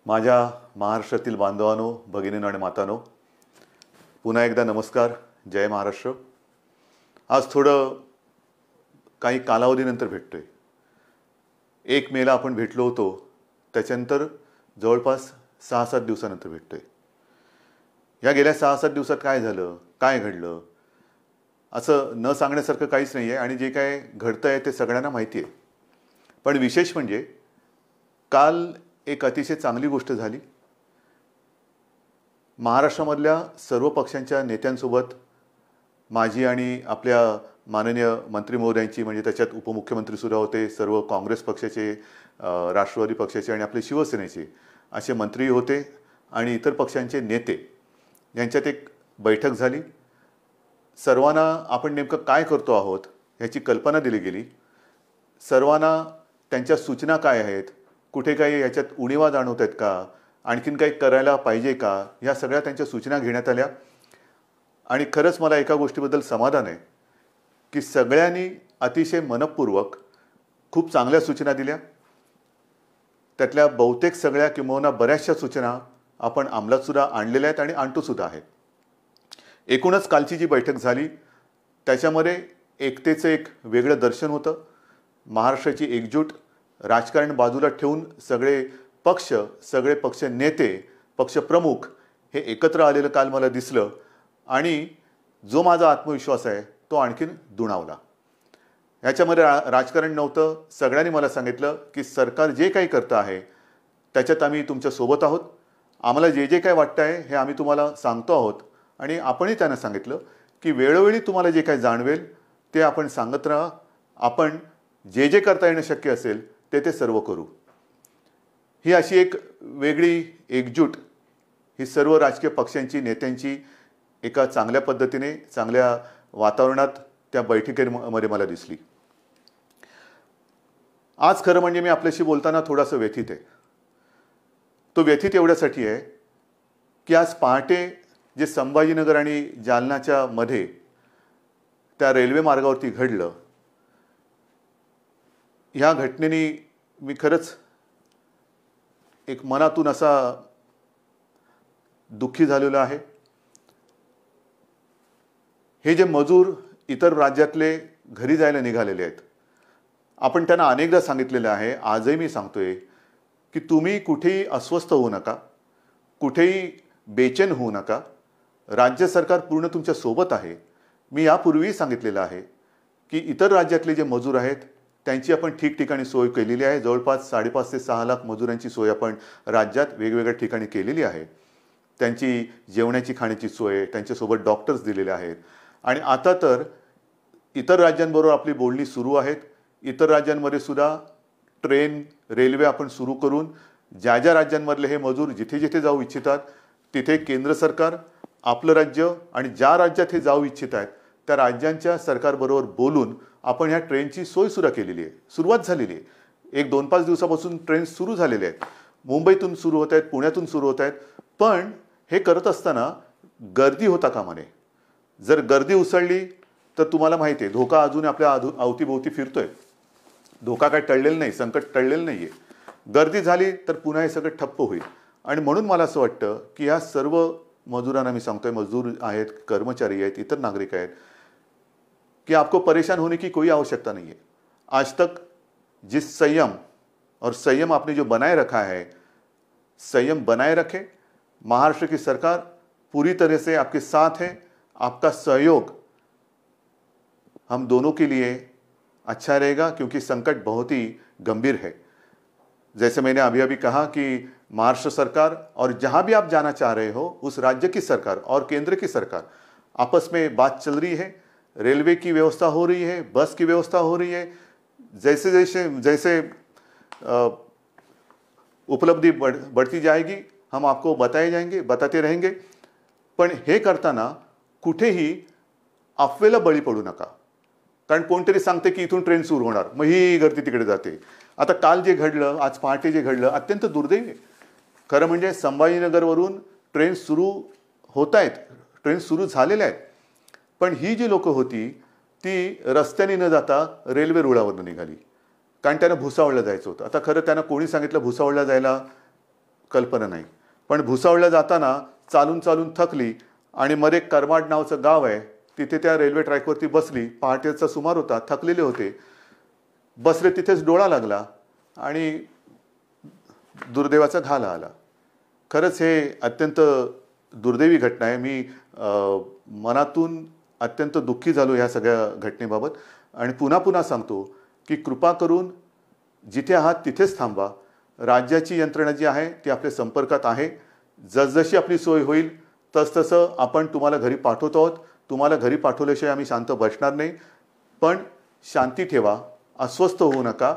माझ्या महाराष्ट्रातील बांधवांनो, भगिनींनो आणि मातांनो, पुन्हा एकदा नमस्कार. जय महाराष्ट्र. आज थोडं काही कालावधीनंतर भेटतोय. 1 मेला आपण भेटलो होतो, त्याच्यानंतर जवळपास 6-7 दिवसानंतर भेटतोय. या गेल्या 6-7 दिवसात काय झालं, काय घडलं, असं न सांगण्यासारखं काहीच नाही आहे आणि जे काय घडतं आहे ते सगळ्यांना माहिती आहे. पण विशेष म्हणजे काल एक अतिशय चांगली गोष्ट झाली. महाराष्ट्रामधल्या सर्व पक्षांच्या नेत्यांसोबत माझी आणि आपल्या माननीय मंत्री महोदयांची, म्हणजे त्याच्यात उपमुख्यमंत्रीसुद्धा होते, सर्व काँग्रेस पक्षाचे, राष्ट्रवादी पक्षाचे आणि आपले शिवसेनेचे असे मंत्री होते आणि इतर पक्षांचे नेते यांच्यात एक बैठक झाली. सर्वांना आपण नेमकं काय करतो आहोत ह्याची कल्पना दिली गेली. सर्वांना त्यांच्या सूचना काय आहेत, कुठे काही याच्यात उणिवा जाणवत आहेत का, आणखीन काही करायला पाहिजे का, ह्या सगळ्या त्यांच्या सूचना घेण्यात आल्या. आणि खरंच मला एका गोष्टीबद्दल समाधान आहे की सगळ्यांनी अतिशय मनपूर्वक खूप चांगल्या सूचना दिल्या. त्यातल्या बहुतेक सगळ्या किंवा बऱ्याचशा सूचना आपण अंमलातसुद्धा आणलेल्या आहेत आणि आणतोसुद्धा आहेत. एकूणच कालची जी बैठक झाली त्याच्यामध्ये एकतेचं एक वेगळं दर्शन होतं. महाराष्ट्राची एकजूट, राजकारण बाजूला ठेवून सगळे पक्ष नेते, पक्षप्रमुख हे एकत्र आलेलं काल मला दिसलं आणि जो माझा आत्मविश्वास आहे तो आणखीन दुणावला. ह्याच्यामध्ये राजकारण नव्हतं. सगळ्यांनी मला सांगितलं की सरकार जे काही करतं आहे त्याच्यात आम्ही तुमच्या सोबत आहोत. आम्हाला जे जे काय वाटतं आहे हे आम्ही तुम्हाला सांगतो आहोत आणि आपणही त्यांना सांगितलं की वेळोवेळी तुम्हाला जे काही जाणवेल ते आपण सांगत राहा. आपण जे जे करता येणं शक्य असेल ते सर्व करू. ही अशी एक वेगळी एकजूट ही सर्व राजकीय पक्षांची, नेत्यांची एका चांगल्या पद्धतीने, चांगल्या वातावरणात त्या बैठकीमध्ये मला दिसली. आज खरं म्हणजे मी आपल्याशी बोलताना थोडासा व्यथित आहे. तो व्यथित एवढ्यासाठी आहे की आज पहाटे जे संभाजीनगर आणि जालनाच्या मध्ये त्या रेल्वे मार्गावरती घडलं, ह्या घटनेने मी खरंच एक मनातून असा दुःखी झालेलो आहे. हे जे मजूर इतर राज्यातले घरी जायला निघालेले आहेत, आपण त्यांना अनेकदा सांगितलेलं आहे, आजही मी सांगतोय की तुम्ही कुठेही अस्वस्थ होऊ नका, कुठेही बेचैन होऊ नका. राज्य सरकार पूर्ण तुमच्या सोबत आहे. मी यापूर्वीही सांगितलेलं आहे की इतर राज्यातले जे मजूर आहेत त्यांची आपण ठिकठिकाणी सोय केलेली आहे. जवळपास 5.5 ते 6 लाख मजुरांची सोय आपण राज्यात वेगवेगळ्या ठिकाणी केलेली आहे. त्यांची जेवणाची, खाण्याची सोय, त्यांच्यासोबत डॉक्टर्स दिलेले आहेत. आणि आता तर इतर राज्यांबरोबर आपली बोलणी सुरू आहेत. इतर राज्यांमध्ये सुद्धा ट्रेन, रेल्वे आपण सुरू करून ज्या ज्या राज्यांमधले हे मजूर जिथे जिथे जाऊ इच्छितात तिथे केंद्र सरकार, आपलं राज्य आणि ज्या राज्यात हे जाऊ इच्छित आहेत त्या राज्यांच्या सरकारबरोबर बोलून आपण ह्या ट्रेनची सोयसुद्धा केलेली आहे. सुरुवात झालेली आहे. 1-2-5 दिवसापासून ट्रेन सुरू झालेल्या आहेत. मुंबईतून सुरू होत आहेत, पुण्यातून सुरू होत आहेत. पण हे करत असताना गर्दी होता कामा नये. जर गर्दी उसळली तर तुम्हाला माहिती आहे धोका अजून आपल्या अवतीभोवती फिरतोय. धोका काय टळलेला नाही, संकट टळलेलं नाही आहे. गर्दी झाली तर पुन्हा हे सगळं ठप्प होईल. आणि म्हणून मला असं वाटतं की ह्या सर्व मजुरांना मी सांगतोय, मजदूर आहेत, कर्मचारी आहेत, इतर नागरिक आहेत, कि आपको परेशान होने की कोई आवश्यकता नहीं है. आज तक जिस संयम आपने जो बनाए रखा है, संयम बनाए रखे. महाराष्ट्र की सरकार पूरी तरह से आपके साथ है. आपका सहयोग हम दोनों के लिए अच्छा रहेगा क्योंकि संकट बहुत ही गंभीर है. जैसे मैंने अभी अभी कहा कि महाराष्ट्र सरकार और जहां भी आप जाना चाह रहे हो उस राज्य की सरकार और केंद्र की सरकार आपस में बात चल रही है. रेलवे की व्यवस्था हो रही है, बस की व्यवस्था हो रही है. जैसे उपलब्धि बढ़ती जाएगी हम आपको बताते रहेंगे. पण हे करताना कुठेही अफवेला बळी पडू नका. कारण कोणतरी सांगते की इथून ट्रेन सुरू होणार, मग ही गर्दी तिकडे जाते. आता काल जे घडलं, आज पहाटे जे घडलं, अत्यंत दुर्दैवी आहे. खरं म्हणजे संभाजीनगरवरून ट्रेन सुरू होत आहेत, ट्रेन सुरू झालेल्या आहेत. पण ही जी लोक होती ती रस्त्याने न जाता रेल्वे रुळावरून निघाली. कारण त्यांना भुसावळला जायचं होतं. आता खरं त्यांना कोणी सांगितलं भुसावळला जायला, कल्पना नाही. पण भुसावळला जाताना चालून चालून थकली आणि मध्ये करमाड नावचं गाव आहे, तिथे त्या रेल्वे ट्रॅकवरती बसली. पहाटेचा सुमार होता, थकलेले होते, बसले, तिथेच डोळा लागला आणि दुर्दैवाचा घाला आला. खरंच हे अत्यंत दुर्दैवी घटना आहे. मी मनातून अत्यंत दुःखी झालो ह्या सगळ्या घटनेबाबत. आणि पुन्हा पुन्हा सांगतो की कृपा करून जिथे आहात तिथेच थांबा. राज्याची यंत्रणा जी आहे ती आपल्या संपर्कात आहे. जसजशी आपली सोय होईल तसतसं आपण तुम्हाला घरी पाठवतो आहोत. तुम्हाला घरी पाठवल्याशिवाय आम्ही शांत बसणार नाही. पण शांती ठेवा, अस्वस्थ होऊ नका,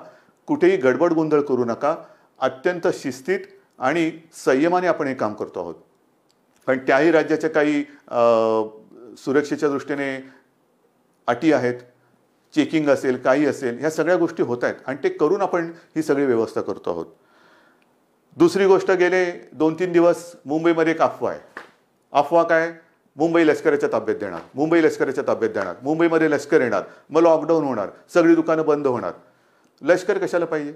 कुठेही गडबड गोंधळ करू नका. अत्यंत शिस्तीत आणि संयमाने आपण हे काम करतो आहोत. पण त्याही राज्याच्या काही सुरक्षेच्या दृष्टीने अटी आहेत, चेकिंग असेल, काही असेल, ह्या सगळ्या गोष्टी होत आहेत आणि ते करून आपण ही सगळी व्यवस्था करतो आहोत. दुसरी गोष्ट, गेले 2-3 दिवस मुंबईमध्ये एक अफवा आहे. अफवा काय? मुंबई लष्कराच्या ताब्यात देणार, मुंबई लष्कराच्या ताब्यात देणार, मुंबईमध्ये लष्कर येणार, मग लॉकडाऊन होणार, सगळी दुकानं बंद होणार. लष्कर कशाला पाहिजे?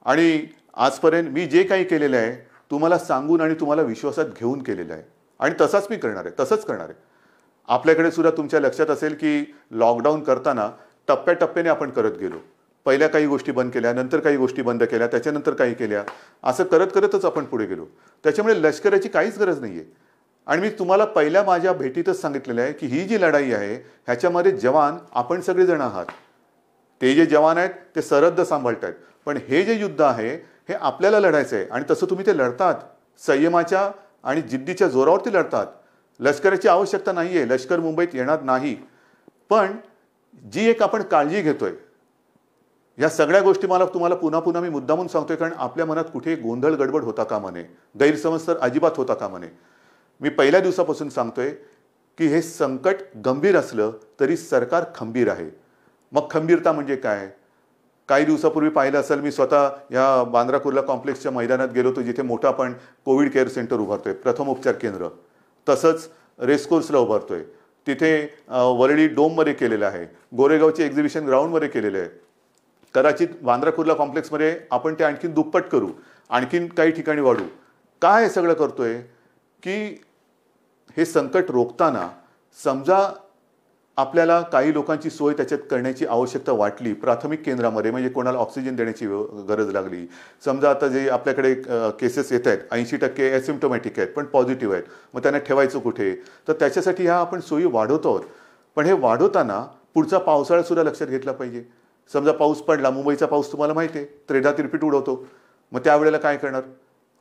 आणि आजपर्यंत मी जे काही केलेलं आहे तुम्हाला सांगून आणि तुम्हाला विश्वासात घेऊन केलेलं आहे आणि तसाच मी करणार आहे, तसंच करणार आहे. आपल्याकडे सुद्धा तुमच्या लक्षात असेल की लॉकडाऊन करताना टप्प्याटप्प्याने आपण करत गेलो. पहिल्या काही गोष्टी बंद केल्या, नंतर काही गोष्टी बंद केल्या, त्याच्यानंतर काही केल्या, असं करत करतच आपण पुढे गेलो. त्याच्यामुळे लष्कराची काहीच गरज नाही आहे. आणि मी तुम्हाला पहिल्या माझ्या भेटीतच सांगितलेलं आहे की ही जी लढाई आहे ह्याच्यामध्ये जवान आपण सगळेजण आहात. ते जे जवान आहेत ते सरहद्द सांभाळत आहेत, पण हे जे युद्ध आहे हे आपल्याला लढायचं आहे आणि तसं तुम्ही ते लढतात. संयमाच्या आणि जिद्दीच्या जोरावरती लढतात. लष्कराची आवश्यकता नाही आहे, लष्कर मुंबईत येणार नाही. पण जी एक आपण काळजी घेतोय, या सगळ्या गोष्टी मला तुम्हाला पुन्हा पुन्हा मी मुद्दामून सांगतोय, कारण आपल्या मनात कुठे गोंधळ गडबड होता कामा नये, गैरसमज तर अजिबात होता कामा नये. मी पहिल्या दिवसापासून सांगतोय की हे संकट गंभीर असलं तरी सरकार खंबीर आहे. मग खंबीरता म्हणजे काय? काही दिवसापूर्वी पाहिलं असेल, मी स्वतः या बांद्रा कुर्ला कॉम्प्लेक्सच्या मैदानात गेलो होतो, जिथे मोठं आपण कोविड केअर सेंटर उभारतोय, प्रथम उपचार केंद्र. तसंच रेसकोर्सला उभारतोय, तिथे वरळी डोममध्ये केलेलं आहे, गोरेगावचे एक्झिबिशन ग्राउंडमध्ये केलेलं आहे. कदाचित बांद्रा कुर्ला कॉम्प्लेक्समध्ये आपण ते आणखीन दुप्पट करू, आणखीन काही ठिकाणी वाढू. काय हे सगळं करतोय की हे संकट रोखताना समजा आपल्याला काही लोकांची सोय त्याच्यात करण्याची आवश्यकता वाटली, प्राथमिक केंद्रामध्ये, म्हणजे कोणाला ऑक्सिजन देण्याची गरज लागली, समजा आता जे आपल्याकडे केसेस येत आहेत 80% ॲसिम्प्टोमॅटिक आहेत पण पॉझिटिव्ह आहेत, मग त्यांना ठेवायचं कुठे? तर त्याच्यासाठी ह्या आपण सोयी वाढवतो आहोत. पण हे वाढवताना पुढचा पावसाळासुद्धा लक्षात घेतला पाहिजे. समजा पाऊस पडला, मुंबईचा पाऊस तुम्हाला माहिती आहे, त्रेधा तिरपीट उडवतो, मग त्यावेळेला काय करणार?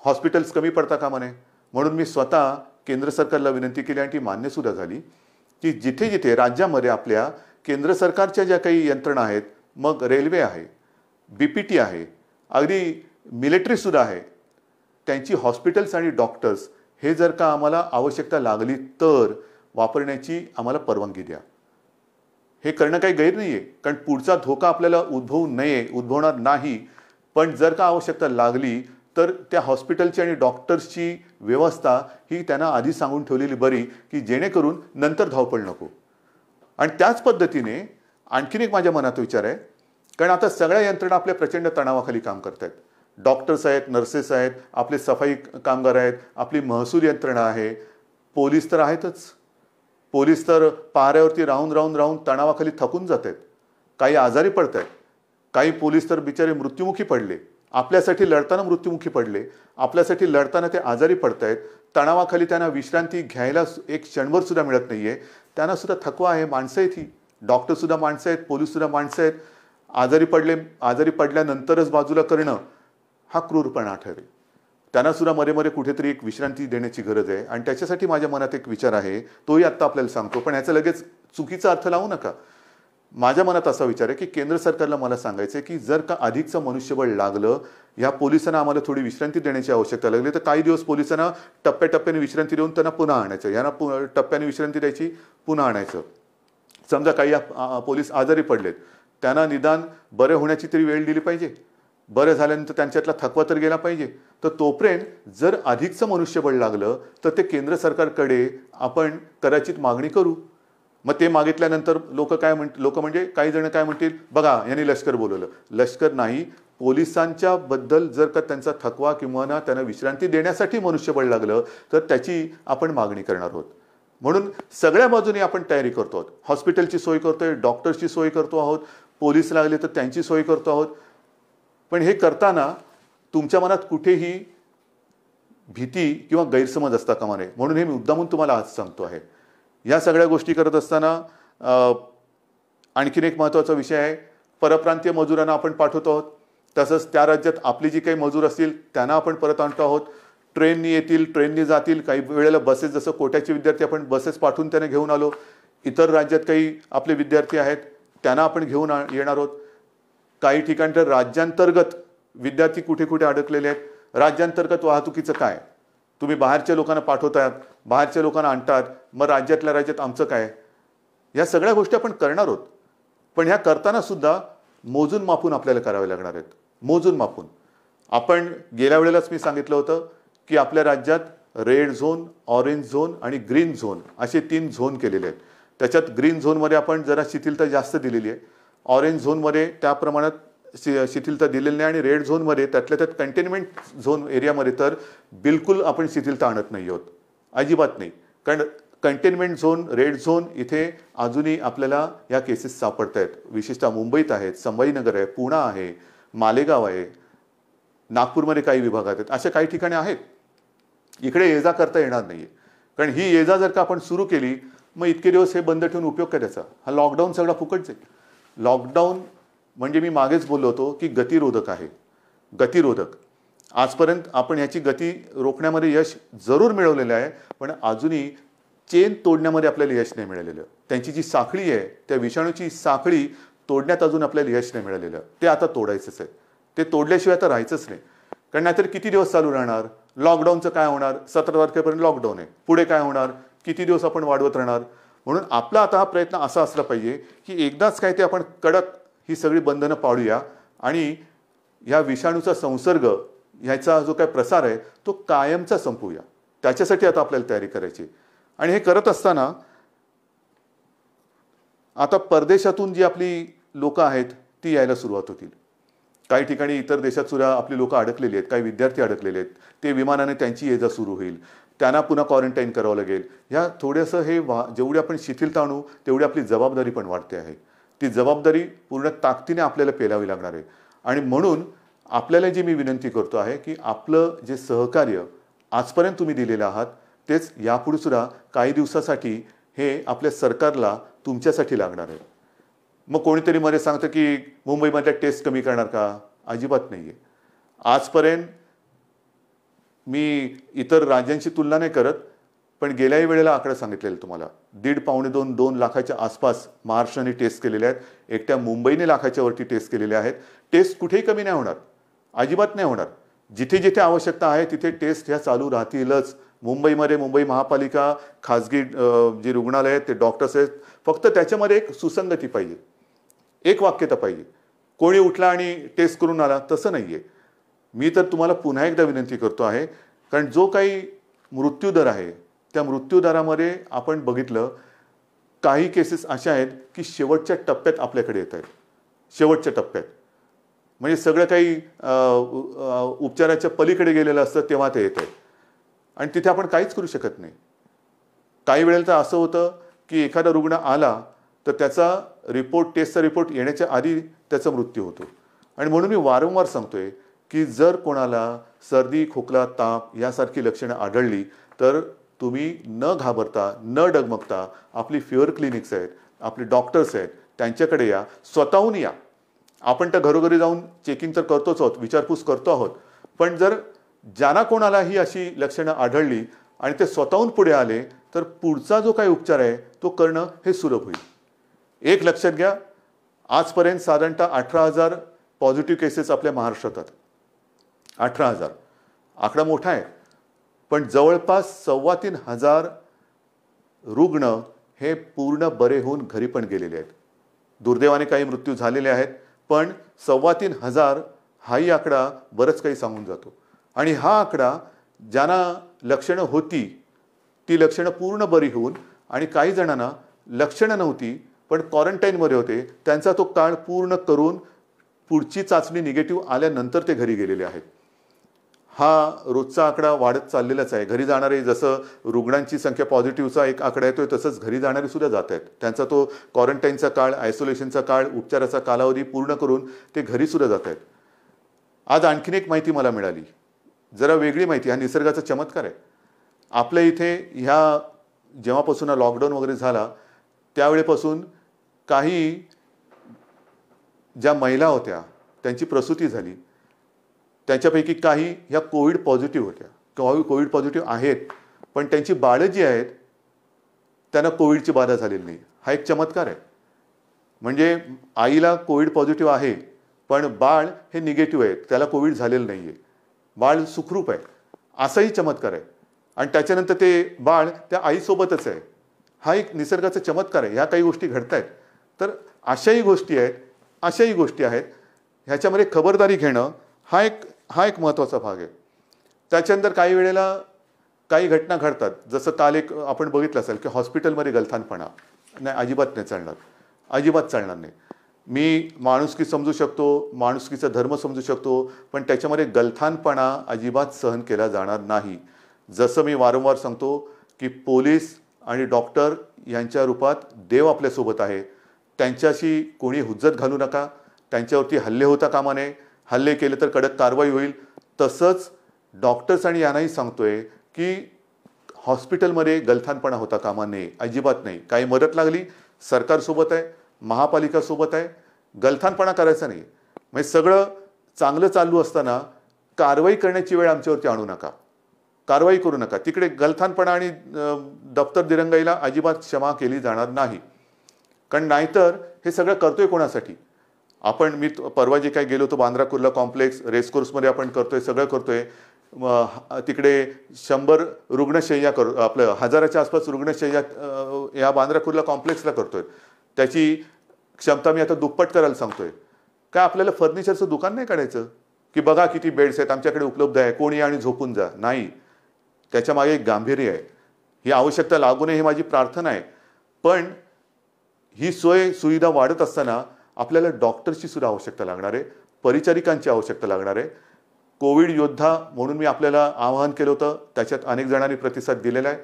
हॉस्पिटल्स कमी पडता कामा नये. म्हणून मी स्वतः केंद्र सरकारला विनंती केली आणि ती मान्यसुद्धा झाली की जिथे जिथे राज्यामध्ये आपल्या केंद्र सरकारच्या ज्या काही यंत्रणा आहेत, मग रेल्वे आहे, BPT आहे, अगदी मिलिटरीसुद्धा आहे, त्यांची हॉस्पिटल्स आणि डॉक्टर्स हे जर का आम्हाला आवश्यकता लागली तर वापरण्याची आम्हाला परवानगी द्या. हे करणं काही गैर नाही आहे, कारण पुढचा धोका आपल्याला उद्भवू नये, उद्भवणार नाही. पण जर का आवश्यकता लागली तर त्या हॉस्पिटलची आणि डॉक्टर्सची व्यवस्था ही त्यांना आधी सांगून ठेवलेली बरी, की जेणेकरून नंतर धावपळ नको. आणि त्याच पद्धतीने आणखीन एक माझ्या मनात विचार आहे, कारण आता सगळ्या यंत्रणा आपल्या प्रचंड तणावाखाली काम करत आहेत. डॉक्टर्स आहेत, नर्सेस आहेत, आपले सफाई कामगार आहेत, आपली महसूल यंत्रणा आहे, पोलीस तर आहेतच. पोलीस तर पहाऱ्यावरती राहून राहून राहून तणावाखाली थकून जात आहेत, काही आजारी पडत आहेत, काही पोलीस तर बिचारे मृत्युमुखी पडले, आपल्यासाठी लढताना मृत्युमुखी पडले, आपल्यासाठी लढताना ते आजारी पडत आहेत. तणावाखाली त्यांना विश्रांती घ्यायला एक क्षणभर सुद्धा मिळत नाहीये. त्यांना सुद्धा थकवा आहे. माणसं आहेत ही, डॉक्टरसुद्धा माणसं आहेत, पोलीससुद्धा माणसं आहेत. आजारी पडल्यानंतरच बाजूला करणं हा क्रूरपणा ठरेल. त्यांना सुद्धा मध्ये मध्ये कुठेतरी एक विश्रांती देण्याची गरज आहे आणि त्याच्यासाठी माझ्या मनात एक विचार आहे, तोही आत्ता आपल्याला सांगतो, पण ह्याचा लगेच चुकीचा अर्थ लावू नका. माझ्या मनात असा विचार आहे की केंद्र सरकारला मला सांगायचं आहे की जर का अधिकचं मनुष्यबळ लागलं, ह्या पोलिसांना आम्हाला थोडी विश्रांती देण्याची आवश्यकता लागली, तर काही दिवस पोलिसांना टप्प्याटप्प्याने विश्रांती देऊन त्यांना पुन्हा आणायचं, यांना टप्प्याने विश्रांती द्यायची, पुन्हा आणायचं. समजा काही पोलीस आजारी पडलेत, त्यांना निदान बरे होण्याची तरी वेळ दिली पाहिजे, बरं झाल्यानंतर त्यांच्यातला थकवा तर गेला पाहिजे. तर तोपर्यंत जर अधिकचं मनुष्यबळ लागलं तर ते केंद्र सरकारकडे आपण कदाचित मागणी करू. मग ते मागितल्यानंतर लोक म्हणजे काही जण काय म्हणतील, बघा यांनी लष्कर बोलवलं. लष्कर नाही, पोलिसांच्या बद्दल जर का त्यांचा थकवा किंवा ना त्यांना विश्रांती देण्यासाठी मनुष्यबळ लागलं तर त्याची आपण मागणी करणार आहोत. म्हणून सगळ्या बाजूने आपण तयारी करतो आहोत. हॉस्पिटलची सोय करतोय, डॉक्टर्सची सोय करतो आहोत, पोलीस लागले तर त्यांची सोय करतो आहोत. पण हे करताना तुमच्या मनात कुठेही भीती किंवा गैरसमज असता कामा नये, म्हणून हे मी मुद्दामून तुम्हाला आज सांगतो आहे. या सगळ्या गोष्टी करत असताना आणखीन एक महत्त्वाचा विषय आहे, परप्रांतीय मजुरांना आपण पाठवतो आहोत. तसंच त्या राज्यात आपली जी काही मजूर असतील त्यांना आपण परत आणतो आहोत. ट्रेननी येतील, ट्रेननी जातील, काही वेळेला बसेस, जसं कोट्याचे विद्यार्थी आपण बसेस पाठवून त्यांना घेऊन आलो. इतर राज्यात काही आपले विद्यार्थी आहेत त्यांना आपण घेऊन येणार आहोत. काही ठिकाणी तर राज्यांतर्गत विद्यार्थी कुठे कुठे अडकलेले आहेत. राज्यांतर्गत वाहतुकीचं काय, तुम्ही बाहेरच्या लोकांना पाठवतात, बाहेरच्या लोकांना आणतात, मग राज्यातल्या राज्यात आमचं काय, या सगळ्या गोष्टी आपण करणार आहोत. पण ह्या करताना सुद्धा मोजून मापून आपल्याला करावे लागणार आहेत. मोजून मापून. आपण गेल्या वेळेलाच मी सांगितलं होतं की आपल्या राज्यात रेड झोन, ऑरेंज झोन आणि ग्रीन झोन असे 3 झोन केलेले आहेत. त्याच्यात ग्रीन झोनमध्ये आपण जरा शिथिलता जास्त दिलेली आहे, ऑरेंज झोनमध्ये त्या प्रमाणात शिथिलता दिलेली नाही, आणि रेड झोनमध्ये त्यातल्या त्यात कंटेनमेंट झोन एरियामध्ये तर बिलकुल आपण शिथिलता आणत नाही आहोत, अजिबात नाही. कारण कंटेनमेंट झोन, रेड झोन इथे अजूनही आपल्याला या केसेस सापडत आहेत. विशेषतः मुंबईत आहेत, संभाजीनगर आहे, पुणे आहे, मालेगाव आहे, नागपूरमध्ये काही विभागात आहेत, अशा काही ठिकाणी आहेत. इकडे ये जा करता येणार नाहीये. कारण ही ये जा जर का आपण सुरू केली मग इतके दिवस हे बंद ठेवून उपयोग काय त्याचा. हा लॉकडाऊन सगळा फुकट जाईल. लॉकडाऊन म्हणजे मी मागेच बोललो होतो की गतिरोधक आहे. गतिरोधक. आजपर्यंत आपण याची गती रोखण्यामध्ये यश जरूर मिळवलेलं आहे, पण अजूनही चेन तोडण्यामध्ये आपल्याला यश नाही मिळालेलं. त्यांची जी साखळी आहे, त्या विषाणूची साखळी तोडण्यात अजून आपल्याला यश नाही मिळालेलं. ते आता तोडायचंच आहे. ते तोडल्याशिवाय आता राहायचंच नाही. कारण नाहीतर किती दिवस चालू राहणार. लॉकडाऊनचं काय होणार, 17 तारखेपर्यंत लॉकडाऊन आहे, पुढे काय होणार, किती दिवस आपण वाढवत राहणार. म्हणून आपला आता हा प्रयत्न असा असला पाहिजे की एकदाच काय ते आपण कडक ही सगळी बंधनं पाळूया आणि या विषाणूचा संसर्ग, ह्याचा जो काय प्रसार आहे तो कायमचा संपवूया. त्याच्यासाठी आता आपल्याला तयारी करायची. आणि हे करत असताना आता परदेशातून जी आपली लोक आहेत ती यायला सुरुवात होतील. काही ठिकाणी इतर देशात सुद्धा आपली लोक अडकलेली आहेत, काही विद्यार्थी अडकलेले आहेत. ते विमानाने त्यांची ये जा सुरू होईल, त्यांना पुन्हा क्वारंटाईन करावं लागेल. ह्या थोडंसं हे जेवढी आपण शिथिलता आणू तेवढी आपली जबाबदारी पण वाढते आहे. ती जबाबदारी पूर्ण ताकदीने आपल्याला पेलावी लागणार आहे. आणि म्हणून आपल्याला जी मी विनंती करतो आहे की आपलं जे सहकार्य आजपर्यंत तुम्ही दिलेलं आहात तेच यापुढे सुद्धा काही दिवसासाठी हे आपल्या सरकारला तुमच्यासाठी लागणार आहे. मग कोणीतरी मध्ये सांगतं की मुंबईमधल्या टेस्ट कमी करणार का. अजिबात नाही आहे. आजपर्यंत मी इतर राज्यांची तुलना नाही करत, पण गेल्याही वेळेला आकडा सांगितलेला तुम्हाला, 1.5-2 लाखाच्या आसपास महाराष्ट्राने टेस्ट केलेले आहेत. एकट्या मुंबईने लाखाच्या वरती टेस्ट केलेले आहेत. टेस्ट कुठेही कमी नाही होणार, अजिबात नाही होणार. जिथे जिथे आवश्यकता आहे तिथे टेस्ट ह्या चालू राहतीलच. मुंबईमध्ये मुंबई महापालिका, खाजगी जी रुग्णालय आहेत, ते डॉक्टर्स आहेत, फक्त त्याच्यामध्ये एक सुसंगती पाहिजे, एक वाक्यता पाहिजे. कोणी उठला आणि टेस्ट करून आला तसं नाही आहे. मी तर तुम्हाला पुन्हा एकदा विनंती करतो आहे, कारण जो काही मृत्यूदर आहे त्या मृत्यूदरामध्ये आपण बघितलं काही केसेस अशा आहेत की शेवटच्या टप्प्यात आपल्याकडे येत आहेत. शेवटच्या टप्प्यात म्हणजे सगळं काही उपचाराच्या पलीकडे गेलेलं असतं तेव्हा ते येत आहे आणि तिथे आपण काहीच करू शकत नाही. काही वेळेला तर असं होतं की एखादा रुग्ण आला तर त्याचा रिपोर्ट, टेस्टचा रिपोर्ट येण्याच्या आधी त्याचा मृत्यू होतो. आणि म्हणून मी वारंवार सांगतोय की जर कोणाला सर्दी, खोकला, ताप यासारखी लक्षणं आढळली तर तुम्ही न घाबरता, न डगमगता आपली फिअर क्लिनिक्स आहेत, आपले डॉक्टर्स आहेत, त्यांच्याकडे या, स्वतःहून या. आपण तर घरोघरी जाऊन चेकिंग तर करतोच आहोत, विचारपूस करतो आहोत, पण जर ज्यांना कोणालाही अशी लक्षणं आढळली आणि ते स्वतःहून पुढे आले तर पुढचा जो काही उपचार आहे तो करणं हे सुलभ होईल. एक लक्षात घ्या, आजपर्यंत साधारणतः 18,000 पॉझिटिव्ह केसेस आपल्या महाराष्ट्रात आहेत. 18,000 आकडा मोठा आहे, पण जवळपास 3,25,000 रुग्ण हे पूर्ण बरे होऊन घरी पण गेलेले आहेत. दुर्दैवाने काही मृत्यू झालेले आहेत, पण 3,25,000 हाही आकडा बरंच काही सांगून जातो. आणि हा आकडा ज्यांना लक्षणं होती ती लक्षणं पूर्ण बरी होऊन आणि काही जणांना लक्षणं नव्हती पण क्वारंटाईनमध्ये होते, त्यांचा तो काळ पूर्ण करून पुढची चाचणी निगेटिव्ह आल्यानंतर ते घरी गेलेले आहेत. हा रोजचा आकडा वाढत चाललेलाच आहे. घरी जाणारे, जसं रुग्णांची संख्या पॉझिटिव्हचा एक आकडा येतोय तसंच घरी जाणारे सुद्धा जात आहेत. त्यांचा तो क्वारंटाईनचा काळ, आयसोलेशनचा काळ, उपचाराचा कालावधी पूर्ण करून ते घरी सुद्धा जात आहेत. आज आणखीन एक माहिती मला मिळाली, जरा वेगळी माहिती. हा निसर्गाचा चमत्कार आहे. आपल्या इथे ह्या जेव्हापासून हा लॉकडाऊन वगैरे झाला त्यावेळेपासून काही ज्या महिला होत्या त्यांची प्रसूती झाली, त्यांच्यापैकी काही ह्या कोविड पॉझिटिव्ह होत्या, कोविड पॉझिटिव्ह आहेत, पण त्यांची बाळं जी आहेत त्यांना कोविडची बाधा झालेली नाही. हा एक चमत्कार आहे. म्हणजे आईला कोविड पॉझिटिव्ह आहे पण बाळ हे निगेटिव्ह आहे, त्याला कोविड झालेलं नाही आहे, बाळ सुखरूप आहे, असाही चमत्कार आहे. आणि त्याच्यानंतर ते बाळ त्या आईसोबतच आहे. हा एक निसर्गाचा चमत्कार आहे. ह्या काही गोष्टी घडत आहेत. तर अशाही गोष्टी आहेत. ह्याच्यामध्ये खबरदारी घेणं हा एक महत्त्वाचा भाग आहे. त्याच्यानंतर काही वेळेला काही घटना घडतात, जसं काल एक आपण बघितलं असेल की हॉस्पिटलमध्ये गलथानपणा नाही, अजिबात चालणार नाही. मी माणुसकी समजू शकतो, माणुसकीचा धर्म समजू शकतो, पण त्याच्यामध्ये गलथानपणा अजिबात सहन केला जाणार नाही. जसं मी वारंवार सांगतो की पोलीस आणि डॉक्टर यांच्या रूपात देव आपल्यासोबत आहे. त्यांच्याशी कोणी हुज्जत घालू नका, त्यांच्यावरती हल्ले होता कामा नये. हल्ले केले तर कडक कारवाई होईल. तसंच डॉक्टर्स आणि यांनाही सांगतोय की हॉस्पिटलमध्ये गलथानपणा होता कामा नये, अजिबात नाही. काही मदत लागली सरकारसोबत आहे, महापालिकासोबत आहे, गलथानपणा करायचा नाही. म्हणजे सगळं चांगलं चालू असताना कारवाई करण्याची वेळ आमच्यावरती आणू नका, कारवाई करू नका. तिकडे गलथानपणा आणि दप्तर दिरंगाईला अजिबात क्षमा केली जाणार नाही. कारण नाहीतर हे सगळं करतोय कोणासाठी? मी परवा जे काय गेलो होतो बांद्रा कुर्ला कॉम्प्लेक्स रेसकोर्समध्ये आपण करतोय, सगळं करतोय. तिकडे 100 रुग्णशय्या आपलं 1000च्या आसपास रुग्णशय्या या बांद्रा कुर्ला कॉम्प्लेक्सला करतोय. त्याची क्षमता मी आता दुप्पट करायला सांगतोय. काय आपल्याला फर्निचरचं दुकान नाही काढायचं की बघा किती बेड्स आहेत आमच्याकडे उपलब्ध आहे, कोणी आणि झोपून जा? नाही, त्याच्या मागे एक गांभीर्य आहे. ही आवश्यकता लागू नये ही माझी प्रार्थना आहे. पण ही सोय सुविधा वाढत असताना आपल्याला डॉक्टरची सुद्धा आवश्यकता लागणार आहे, परिचारिकांची आवश्यकता लागणार आहे. कोविड योद्धा म्हणून मी आपल्याला आवाहन केलं होतं, त्याच्यात अनेक जणांनी प्रतिसाद दिलेला आहे.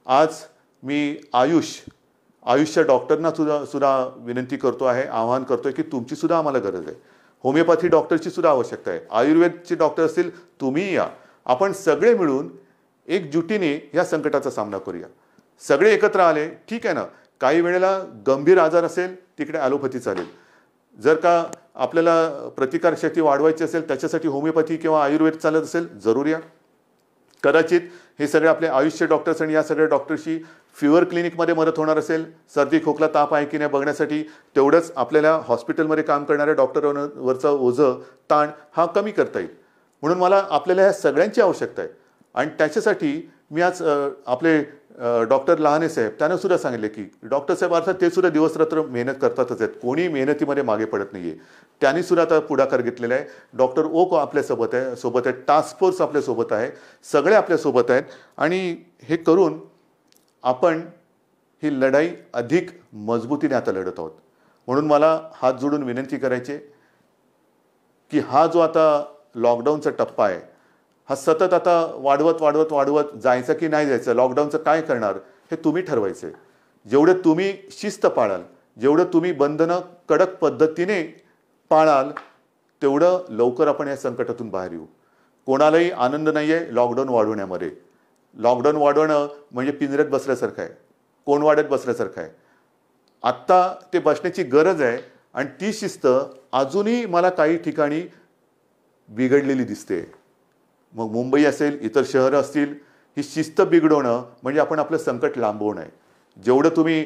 आज मी आयुषच्या डॉक्टरना सुद्धा विनंती करतो आहे, आवाहन करतोय की तुमची सुद्धा आम्हाला गरज आहे. होमिओपॅथी डॉक्टरची सुद्धा आवश्यकता आहे. आयुर्वेदचे डॉक्टर असतील, तुम्ही या. आपण सगळे मिळून एकजुटीने या संकटाचा सामना करूया. सगळे एकत्र आले ठीक आहे ना. काही वेळेला गंभीर आजार असेल तिकडे ॲलोपॅथी चालेल. जर का आपल्याला प्रतिकारशक्ती वाढवायची असेल त्याच्यासाठी होमिओपॅथी किंवा आयुर्वेद चालत असेल, जरूर या. कदाचित हे सगळे आपले आयुषचे डॉक्टर्स आणि या सगळ्या डॉक्टरशी फिवर क्लिनिकमध्ये मदत होणार असेल, सर्दी खोकला ताप आहे की नाही बघण्यासाठी, तेवढंच आपल्याला हॉस्पिटलमध्ये काम करणाऱ्या डॉक्टरांवरचा ओझं ताण हा कमी करता येईल. म्हणून मला आपल्याला ह्या सगळ्यांची आवश्यकता आहे. आणि त्याच्यासाठी मी आज आपले डॉक्टर लहाने साहेब त्यांना सुद्धा सांगितले की डॉक्टर साहेब अर्थात ते सुद्धा दिवसरात्र मेहनत करतातच आहेत, कोणी मेहनतीमध्ये मागे पडत नाही आहे. त्यांनी सुद्धा आता पुढाकार घेतलेला आहे. डॉक्टर ओक आपल्यासोबत आहे, टास्क फोर्स आपल्यासोबत आहे, सगळे आपल्यासोबत आहेत. आणि हे करून आपण ही लढाई अधिक मजबूतीने आता लढत आहोत. म्हणून मला हात जोडून विनंती करायची की हा जो आता लॉकडाऊनचा टप्पा आहे हा सतत आता वाढवत जायचं की नाही जायचं, लॉकडाऊनचं काय करणार हे तुम्ही ठरवायचं आहे. जेवढं तुम्ही शिस्त पाळाल, जेवढं तुम्ही बंधनं कडक पद्धतीने पाळाल, तेवढं लवकर आपण या संकटातून बाहेर येऊ. कोणालाही आनंद नाही आहे लॉकडाऊन वाढवण्यामध्ये. लॉकडाऊन वाढवणं म्हणजे पिंजऱ्यात बसल्यासारखं आहे, कोण वाढत बसल्यासारखं आहे. आत्ता ते बसण्याची गरज आहे. आणि ती शिस्त अजूनही मला काही ठिकाणी बिघडलेली दिसते. मग मुंबई असेल, इतर शहरं असतील, ही शिस्त बिघडवणं म्हणजे आपण आपलं संकट लांबवणं आहे. जेवढं तुम्ही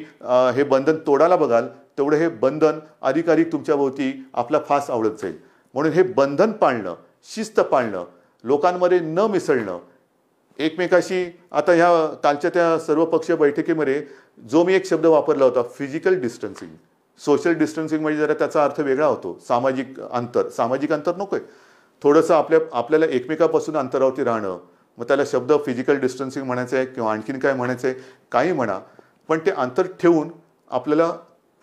हे बंधन तोडायला बघाल तेवढं हे बंधन अधिकाधिक तुमच्या भोवती आपला फास आवडत जाईल. म्हणून हे बंधन पाळणं, शिस्त पाळणं, लोकांमध्ये न मिसळणं, एकमेकाशी आता ह्या कालच्या त्या सर्वपक्षीय बैठकीमध्ये जो मी एक शब्द वापरला होता फिजिकल डिस्टन्सिंग, सोशल डिस्टन्सिंग म्हणजे जरा त्याचा अर्थ वेगळा होतो. सामाजिक अंतर नकोय. थोडंसं आपल्याला एकमेकापासून अंतरावरती राहणं, मग त्याला शब्द फिजिकल डिस्टन्सिंग म्हणायचं आहे किंवा आणखीन काय म्हणायचं आहे, काही म्हणा, पण ते अंतर ठेवून आपल्याला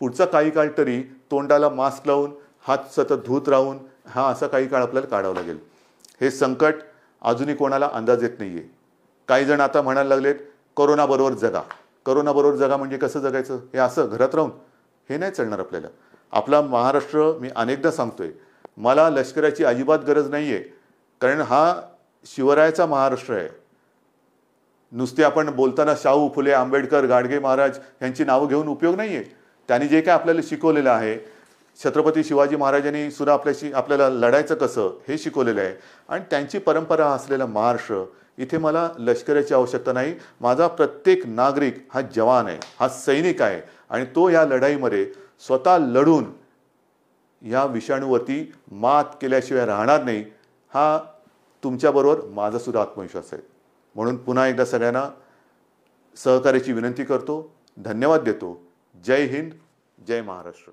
पुढचा काही काळ तरी तोंडाला मास्क लावून हात सतत धुत राहून हा असा काही काळ आपल्याला काढावं लागेल. हे संकट अजूनही कोणाला अंदाज येत नाही आहे. काही जण आता म्हणायला लागलेत कोरोनाबरोबर जगा. कोरोनाबरोबर जगा म्हणजे कसं जगायचं? हे असं घरात राहून? हे नाही चालणार आपल्याला. आपला महाराष्ट्र, मी अनेकदा सांगतोय, मला लष्कराची अजिबात गरज नाही आहे, कारण हा शिवरायाचा महाराष्ट्र आहे. नुसते आपण बोलताना शाहू फुले, आंबेडकर, गाडगे महाराज यांची नावं घेऊन उपयोग नाही आहे. त्यांनी जे काय आपल्याला शिकवलेलं आहे, छत्रपती शिवाजी महाराजांनी सुद्धा आपल्याला लढायचं कसं हे शिकवलेलं आहे. आणि त्यांची परंपरा असलेला महाराष्ट्र, इथे मला लष्कराची आवश्यकता नाही. माझा प्रत्येक नागरिक हा जवान आहे, हा सैनिक आहे, आणि तो या लढाईमध्ये स्वतः लढून या विषाणूवरती मात केल्याशिवाय राहणार नाही. हा तुमच्याबरोबर माझा सुद्धा आत्मविश्वास आहे. म्हणून पुन्हा एकदा सगळ्यांना सहकार्याची विनंती करतो, धन्यवाद देतो. जय हिंद, जय महाराष्ट्र.